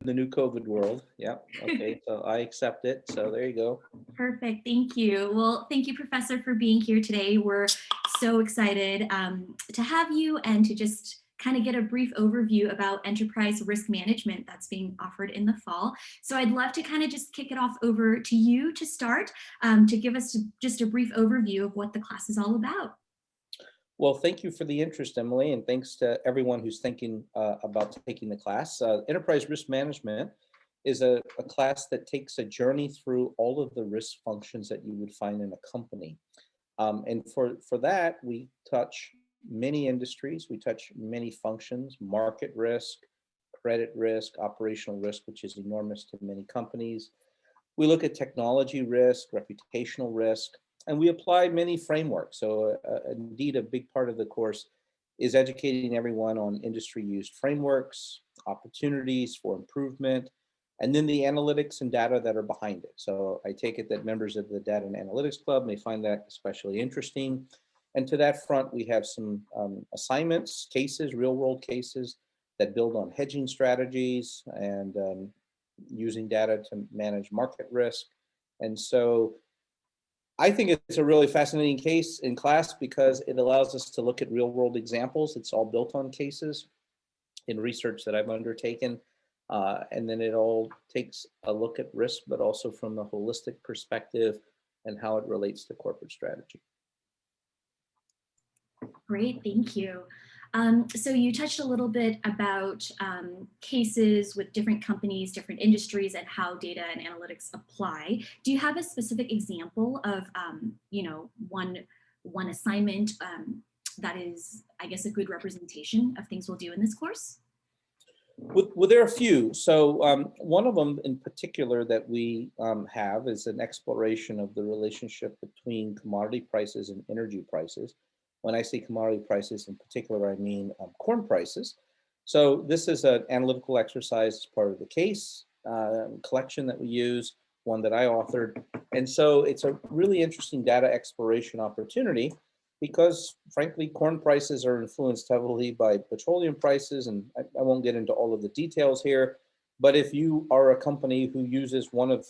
the new COVID world. Yeah. Okay. So I accept it. So there you go. Perfect. Thank you. Well, thank you, Professor, for being here today. We're so excited to have you and to just kind of get a brief overview about enterprise risk management that's being offered in the fall. So I'd love to kind of just kick it off over to you to start, to give us just a brief overview of what the class is all about. Well, thank you for the interest, Emily, and thanks to everyone who's thinking about taking the class. Enterprise Risk Management is a class that takes a journey through all of the risk functions that you would find in a company. And for that, we touch many industries, we touch many functions: market risk, credit risk, operational risk, which is enormous to many companies. We look at technology risk, reputational risk, and we apply many frameworks. So indeed, a big part of the course is educating everyone on industry used frameworks, opportunities for improvement, and then the analytics and data that are behind it. So I take it that members of the Data and Analytics Club may find that especially interesting. And to that front, we have some assignments, cases, real world cases that build on hedging strategies and using data to manage market risk. And so I think it's a really fascinating case in class because it allows us to look at real world examples. It's all built on cases in research that I've undertaken. And then it all takes a look at risk, but also from a holistic perspective and how it relates to corporate strategy. Great, thank you. So you touched a little bit about cases with different companies, different industries, and how data and analytics apply. Do you have a specific example of, one assignment that is, I guess, a good representation of things we'll do in this course? Well, there are a few. So one of them in particular that we have is an exploration of the relationship between commodity prices and energy prices. When I say commodity prices in particular, I mean corn prices. So this is an analytical exercise as part of the case collection that we use, one that I authored. And so it's a really interesting data exploration opportunity because frankly, corn prices are influenced heavily by petroleum prices. And I won't get into all of the details here, but if you are a company who uses one of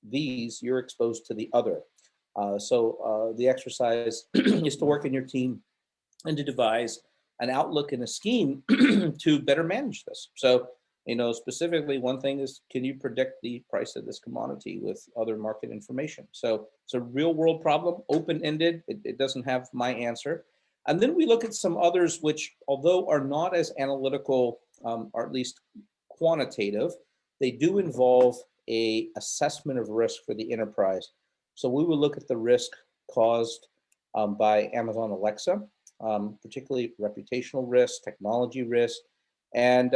these, you're exposed to the other. So the exercise is to work in your team and to devise an outlook and a scheme to better manage this. So, specifically one thing is, can you predict the price of this commodity with other market information? So it's a real world problem, open-ended. It doesn't have my answer. And then we look at some others, which although are not as analytical, or at least quantitative, they do involve a assessment of risk for the enterprise. So we will look at the risk caused by Amazon Alexa, particularly reputational risk, technology risk. And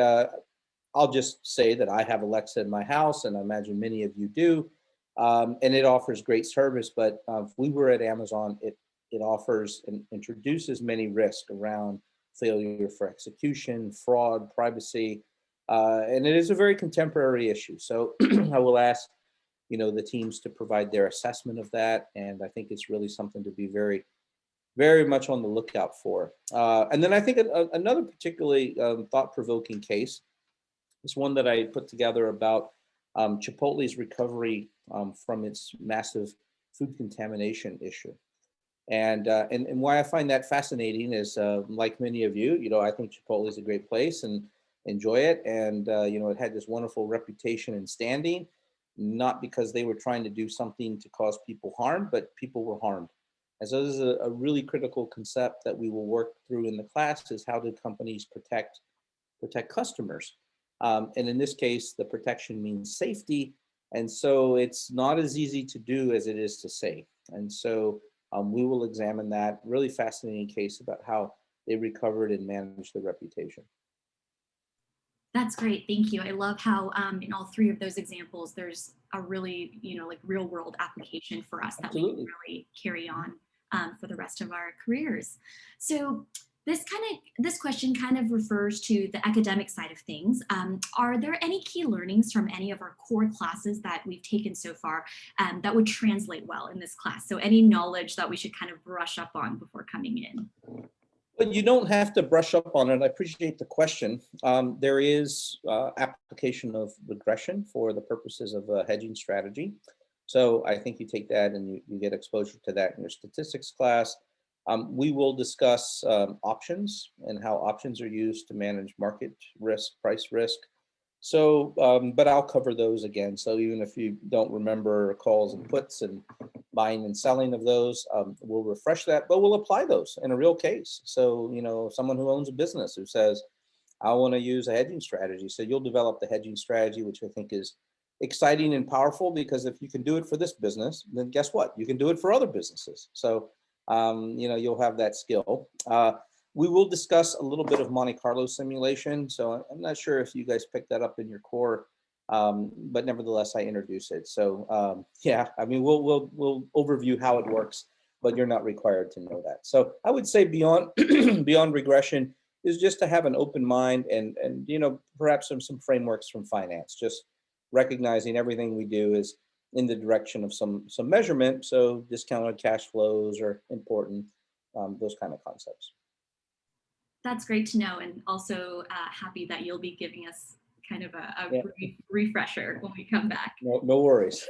I'll just say that I have Alexa in my house, and I imagine many of you do. And it offers great service, but if we were at Amazon, it offers and introduces many risks around failure for execution, fraud, privacy, and it is a very contemporary issue. So I will ask the teams to provide their assessment of that. And I think it's really something to be very, very much on the lookout for. And then I think another particularly thought-provoking case is one that I put together about Chipotle's recovery from its massive food contamination issue. And why I find that fascinating is, like many of you, I think Chipotle is a great place and enjoy it. And, it had this wonderful reputation and standing, not because they were trying to do something to cause people harm, but people were harmed. And so this is a really critical concept that we will work through in the class is how do companies protect customers? And in this case, the protection means safety. And so it's not as easy to do as it is to say. And so we will examine that really fascinating case about how they recovered and managed their reputation. That's great. Thank you. I love how in all three of those examples, there's a really, real world application for us that we can really carry on for the rest of our careers. So this question kind of refers to the academic side of things. Are there any key learnings from any of our core classes that we've taken so far that would translate well in this class? So any knowledge that we should kind of brush up on before coming in? But you don't have to brush up on it. I appreciate the question. There is application of regression for the purposes of a hedging strategy. So I think you take that and you get exposure to that in your statistics class. We will discuss options and how options are used to manage market risk, price risk. So, but I'll cover those again. So even if you don't remember calls and puts and buying and selling of those, we'll refresh that, but we'll apply those in a real case. So, someone who owns a business who says, I want to use a hedging strategy. So you'll develop the hedging strategy, which I think is exciting and powerful because if you can do it for this business, then guess what? You can do it for other businesses. So, you'll have that skill. We will discuss a little bit of Monte Carlo simulation. So I'm not sure if you guys picked that up in your core, but nevertheless, I introduce it. So yeah, I mean, we'll overview how it works, but you're not required to know that. So I would say beyond beyond regression is just to have an open mind and perhaps some frameworks from finance. Just recognizing everything we do is in the direction of some measurement. So discounted cash flows are important. Those kind of concepts. That's great to know, and also happy that you'll be giving us kind of Yeah, refresher when we come back. no worries.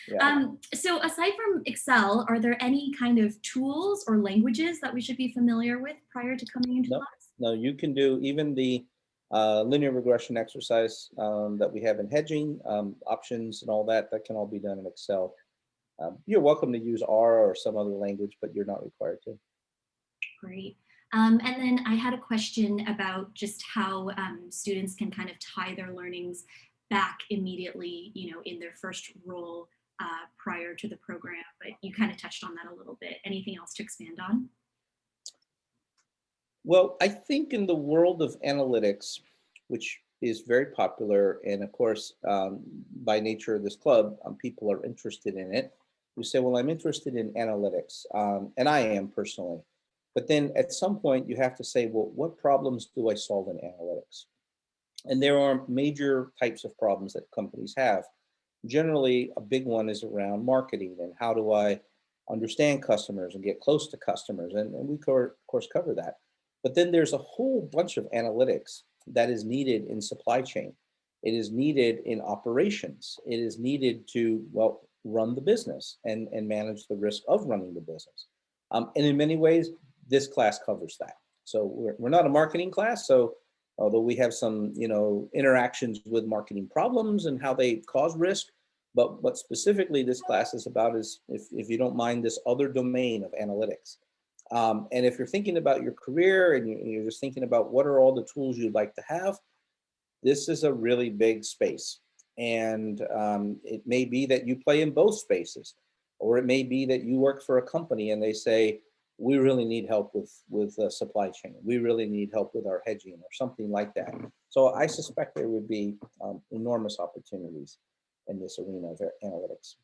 Yeah. So aside from Excel, are there any kind of tools or languages that we should be familiar with prior to coming into No, class? no, you can do even the linear regression exercise that we have in hedging, options and all that. That can all be done in Excel. You're welcome to use R or some other language, but you're not required to. Great. And then I had a question about just how students can kind of tie their learnings back immediately, in their first role prior to the program, but you kind of touched on that a little bit. Anything else to expand on? Well, I think in the world of analytics, which is very popular, and of course, by nature of this club, people are interested in it. You say, well, I'm interested in analytics, and I am personally. But then at some point, you have to say, well, what problems do I solve in analytics? And there are major types of problems that companies have. Generally, a big one is around marketing and how do I understand customers and get close to customers. And we, of course, cover that. But then there's a whole bunch of analytics that is needed in supply chain. It is needed in operations. It is needed to, well, run the business and manage the risk of running the business. And in many ways, this class covers that. So we're not a marketing class. So although we have some, interactions with marketing problems and how they cause risk, but what specifically this class is about is, if you don't mind, this other domain of analytics. And if you're thinking about your career and you're just thinking about what are all the tools you'd like to have, this is a really big space. And it may be that you play in both spaces, or it may be that you work for a company and they say, we really need help with supply chain. We really need help with our hedging or something like that. So I suspect there would be enormous opportunities in this arena of analytics.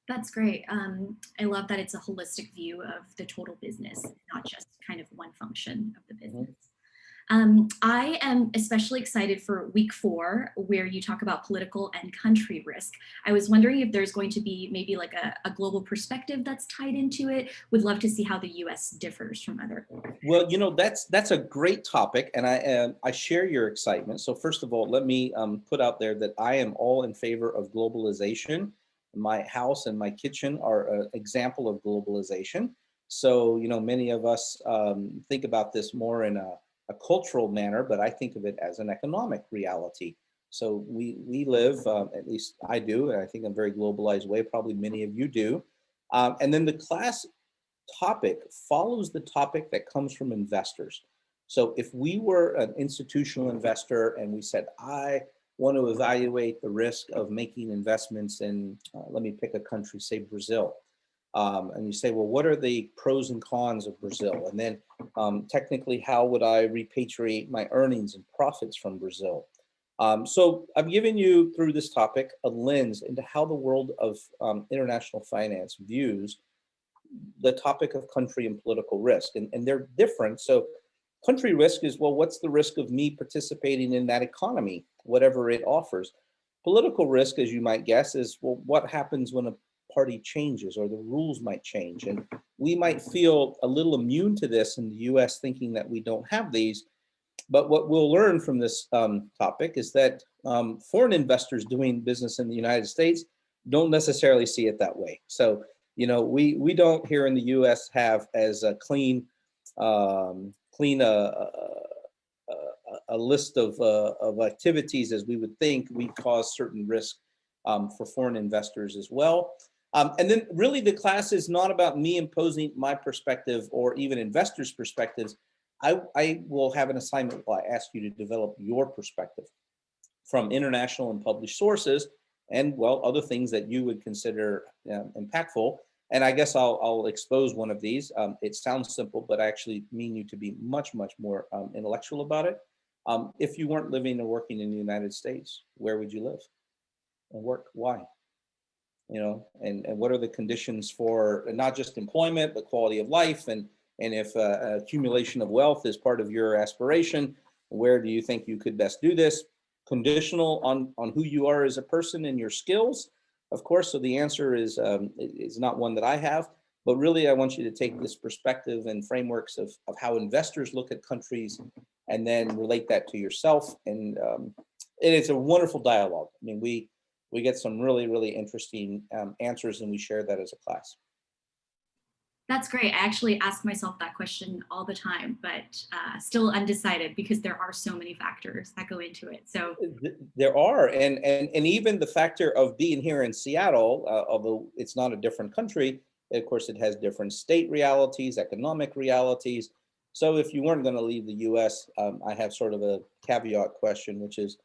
That's great. I love that it's a holistic view of the total business, not just kind of one function of the Mhm. business. I am especially excited for week 4, where you talk about political and country risk. I was wondering if there's going to be maybe like a global perspective that's tied into it. Would love to see how the US differs from other. Well, that's a great topic, and I share your excitement. So first of all, let me put out there that I am all in favor of globalization. My house and my kitchen are an example of globalization. So many of us think about this more in a cultural manner, but I think of it as an economic reality. So we live, at least I do, and I think in a very globalized way. Probably many of you do. And then the class topic follows the topic that comes from investors. So if we were an institutional investor and we said, I want to evaluate the risk of making investments in, let me pick a country, say Brazil. And you say, well, what are the pros and cons of Brazil? And then technically, how would I repatriate my earnings and profits from Brazil? So I've given you, through this topic, a lens into how the world of international finance views the topic of country and political risk, and they're different. So country risk is, well, what's the risk of me participating in that economy, whatever it offers? Political risk, as you might guess, is, well, what happens when party changes or the rules might change. And we might feel a little immune to this in the US, thinking that we don't have these. But what we'll learn from this topic is that foreign investors doing business in the United States don't necessarily see it that way. So, we don't here in the US have as a clean a list of activities as we would think. We cause certain risk for foreign investors as well. And then really the class is not about me imposing my perspective or even investors' perspectives. I will have an assignment where I ask you to develop your perspective from international and published sources and, well, other things that you would consider impactful. And I guess I'll expose one of these. It sounds simple, but I actually mean you to be much, much more intellectual about it. If you weren't living or working in the United States, where would you live and work? Why? And what are the conditions for not just employment, but quality of life? And if accumulation of wealth is part of your aspiration, where do you think you could best do this? Conditional on who you are as a person and your skills, of course. So the answer is not one that I have, but really I want you to take this perspective and frameworks of how investors look at countries and then relate that to yourself. And it's a wonderful dialogue. I mean, we get some really, really interesting answers, and we share that as a class. That's great. I actually ask myself that question all the time, but still undecided because there are so many factors that go into it. So There are, and even the factor of being here in Seattle, although it's not a different country, of course, it has different state realities, economic realities. So if you weren't going to leave the U.S., I have sort of a caveat question, which is,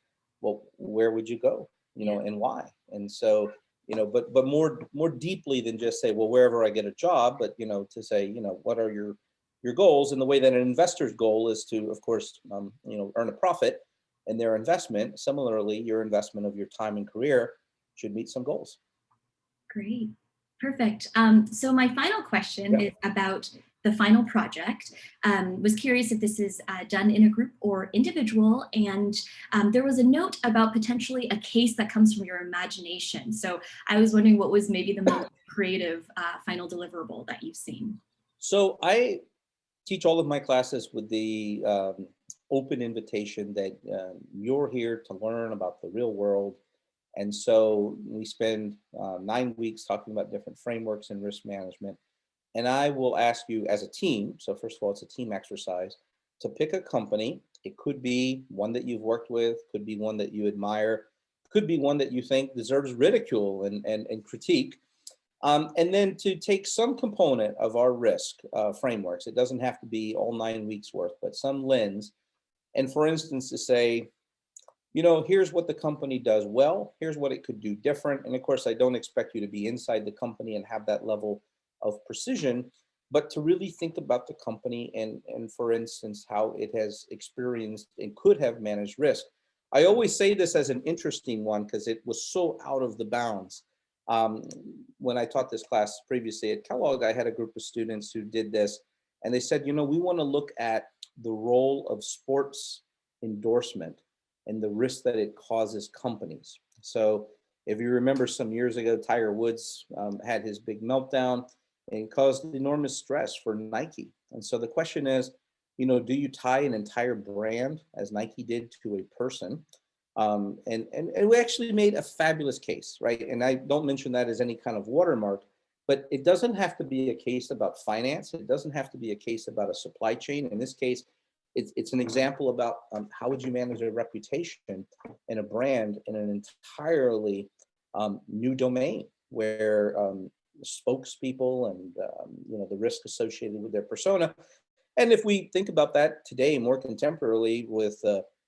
well, where would you go, and why? And so, but more deeply than just say, well, wherever I get a job, but to say, what are your goals? And the way that an investor's goal is to, of course, earn a profit in their investment. Similarly, your investment of your time and career should meet some goals. great. Perfect. So my final question Yeah. is about the final project. Was curious if this is done in a group or individual, and there was a note about potentially a case that comes from your imagination. So I was wondering what was maybe the most creative final deliverable that you've seen. So I teach all of my classes with the open invitation that you're here to learn about the real world. And so we spend 9 weeks talking about different frameworks and risk management. And I will ask you as a team, so first of all, it's a team exercise, to pick a company. It could be one that you've worked with, could be one that you admire, could be one that you think deserves ridicule and critique. And then to take some component of our risk frameworks. It doesn't have to be all 9 weeks worth, but some lens. And for instance, to say, here's what the company does well, here's what it could do different. And of course, I don't expect you to be inside the company and have that level of precision, but to really think about the company and for instance, how it has experienced and could have managed risk. I always say this as an interesting one because it was so out of the bounds. Um, when I taught this class previously at Kellogg, I had a group of students who did this, and they said, we want to look at the role of sports endorsement and the risk that it causes companies. So if you remember some years ago, Tiger Woods had his big meltdown and caused enormous stress for Nike. And so the question is, do you tie an entire brand, as Nike did, to a person? And we actually made a fabulous case, right? And I don't mention that as any kind of watermark, but it doesn't have to be a case about finance. It doesn't have to be a case about a supply chain. In this case, it's an example about how would you manage a reputation and a brand in an entirely new domain where spokespeople and the risk associated with their persona. And if we think about that today more contemporarily with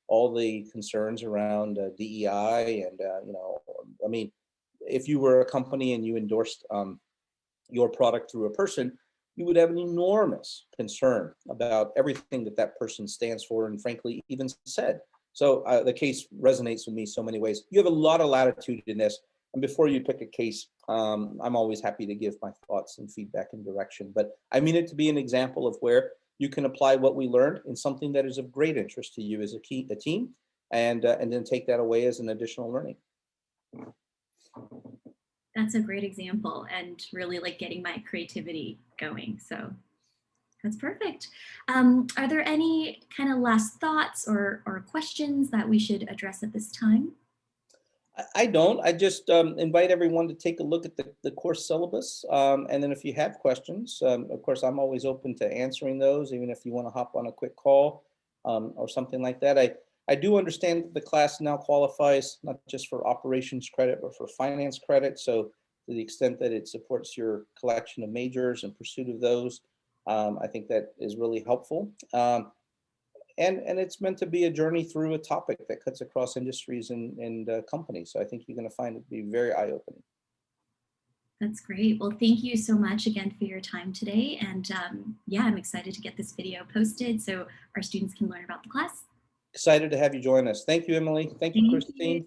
all the concerns around DEI and I mean, if you were a company and you endorsed your product through a person, you would have an enormous concern about everything that that person stands for and frankly even said. So the case resonates with me so many ways. You have a lot of latitude in this. And before you pick a case, I'm always happy to give my thoughts and feedback and direction. But I mean it to be an example of where you can apply what we learned in something that is of great interest to you as a team, and then take that away as an additional learning. That's a great example and really like getting my creativity going. So that's perfect. Are there any kind of last thoughts or questions that we should address at this time? I don't. I just invite everyone to take a look at the course syllabus. And then if you have questions, of course, I'm always open to answering those, even if you want to hop on a quick call or something like that. I do understand that the class now qualifies not just for operations credit, but for finance credit. So to the extent that it supports your collection of majors and pursuit of those, I think that is really helpful. And it's meant to be a journey through a topic that cuts across industries and companies. So I think you're going to find it to be very eye-opening. That's great. Well, thank you so much again for your time today. And yeah, I'm excited to get this video posted so our students can learn about the class. Excited to have you join us. Thank you, Emily. Thank you, Thank you. Christine.